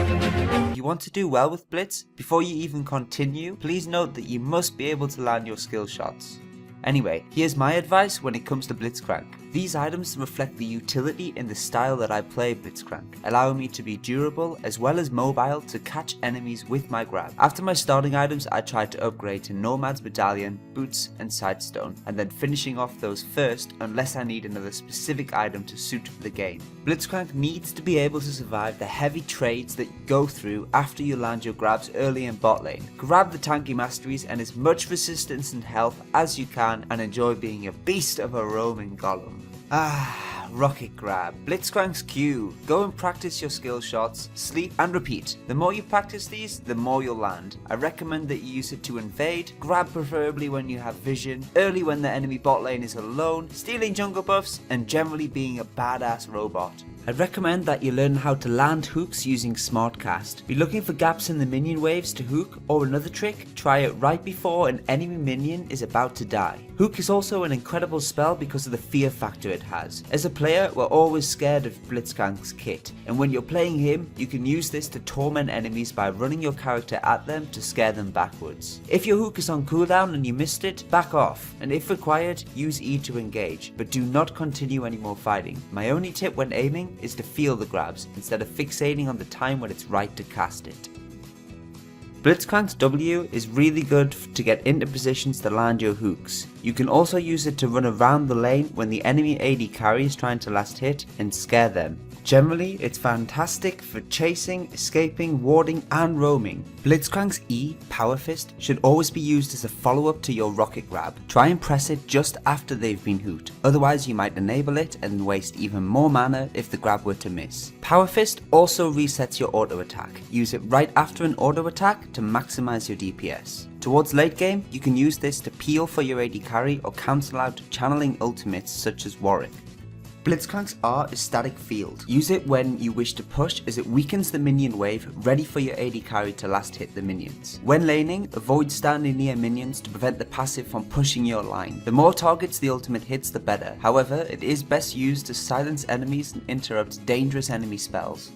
If you want to do well with Blitz, before you even continue, please note that you must be able to land your skill shots. Anyway, here's my advice when it comes to Blitzcrank. These items reflect the utility in the style that I play Blitzcrank, allowing me to be durable as well as mobile to catch enemies with my grab. After my starting items, I tried to upgrade to Nomad's Medallion, Boots and Sightstone, and then finishing off those first unless I need another specific item to suit the game. Blitzcrank needs to be able to survive the heavy trades that you go through after you land your grabs early in bot lane. Grab the tanky masteries and as much resistance and health as you can and enjoy being a beast of a roaming golem. Rocket grab. Blitzcrank's Q. Go and practice your skill shots, sleep and repeat. The more you practice these, the more you'll land. I recommend that you use it to invade, grab preferably when you have vision, early when the enemy bot lane is alone, stealing jungle buffs, and generally being a badass robot. I'd recommend that you learn how to land hooks using Smartcast. Be looking for gaps in the minion waves to hook, or another trick, try it right before an enemy minion is about to die. Hook is also an incredible spell because of the fear factor it has. As a player, we're always scared of Blitzcrank's kit, and when you're playing him, you can use this to torment enemies by running your character at them to scare them backwards. If your hook is on cooldown and you missed it, back off, and if required, use E to engage, but do not continue any more fighting. My only tip when aiming is to feel the grabs, instead of fixating on the time when it's right to cast it. Blitzcrank's W is really good to get into positions to land your hooks. You can also use it to run around the lane when the enemy AD carry is trying to last hit and scare them. Generally, it's fantastic for chasing, escaping, warding and roaming. Blitzcrank's E, Power Fist, should always be used as a follow-up to your rocket grab. Try and press it just after they've been hooked, otherwise you might enable it and waste even more mana if the grab were to miss. Power Fist also resets your auto attack. Use it right after an auto attack to maximize your DPS. Towards late game, you can use this to peel for your AD carry or cancel out channeling ultimates such as Warwick. Blitzcrank's R is Static Field. Use it when you wish to push as it weakens the minion wave ready for your AD carry to last hit the minions. When laning, avoid standing near minions to prevent the passive from pushing your line. The more targets the ultimate hits, the better. However, it is best used to silence enemies and interrupt dangerous enemy spells.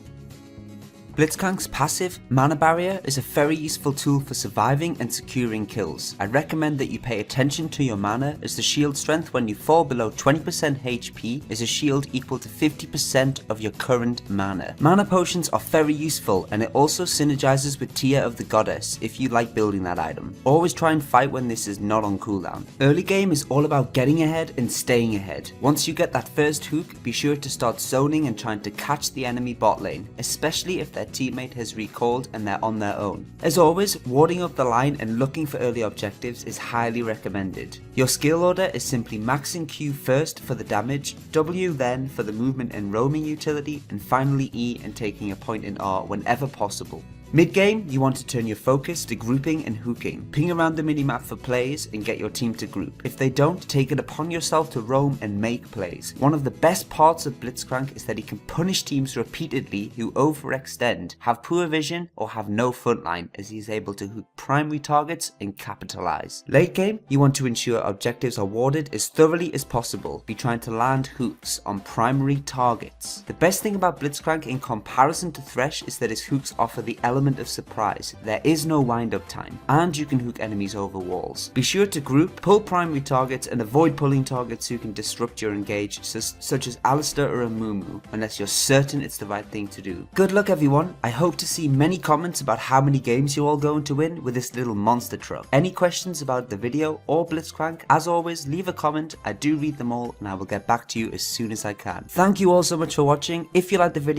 Blitzcrank's passive, Mana Barrier, is a very useful tool for surviving and securing kills. I recommend that you pay attention to your mana, as the shield strength when you fall below 20% HP is a shield equal to 50% of your current mana. Mana potions are very useful, and it also synergizes with Tear of the Goddess if you like building that item. Always try and fight when this is not on cooldown. Early game is all about getting ahead and staying ahead. Once you get that first hook, be sure to start zoning and trying to catch the enemy bot lane, especially if their teammate has recalled and they're on their own. As always, warding up the line and looking for early objectives is highly recommended. Your skill order is simply maxing Q first for the damage, W then for the movement and roaming utility, and finally E and taking a point in R whenever possible. Mid-game, you want to turn your focus to grouping and hooking. Ping around the minimap for plays and get your team to group. If they don't, take it upon yourself to roam and make plays. One of the best parts of Blitzcrank is that he can punish teams repeatedly who overextend, have poor vision, or have no frontline, as he is able to hook primary targets and capitalize. Late game, you want to ensure objectives are warded as thoroughly as possible. Be trying to land hooks on primary targets. The best thing about Blitzcrank in comparison to Thresh is that his hooks offer the element of surprise. There is no wind-up time, and you can hook enemies over walls. Be sure to group, pull primary targets, and avoid pulling targets who can disrupt your engage, such as Alistair or a Mumu, unless you're certain it's the right thing to do. Good luck everyone. I hope to see many comments about how many games you're all going to win with this little monster truck. Any questions about the video or Blitzcrank, as always, leave a comment. I do read them all, and I will get back to you as soon as I can. Thank you all so much for watching. If you liked the video,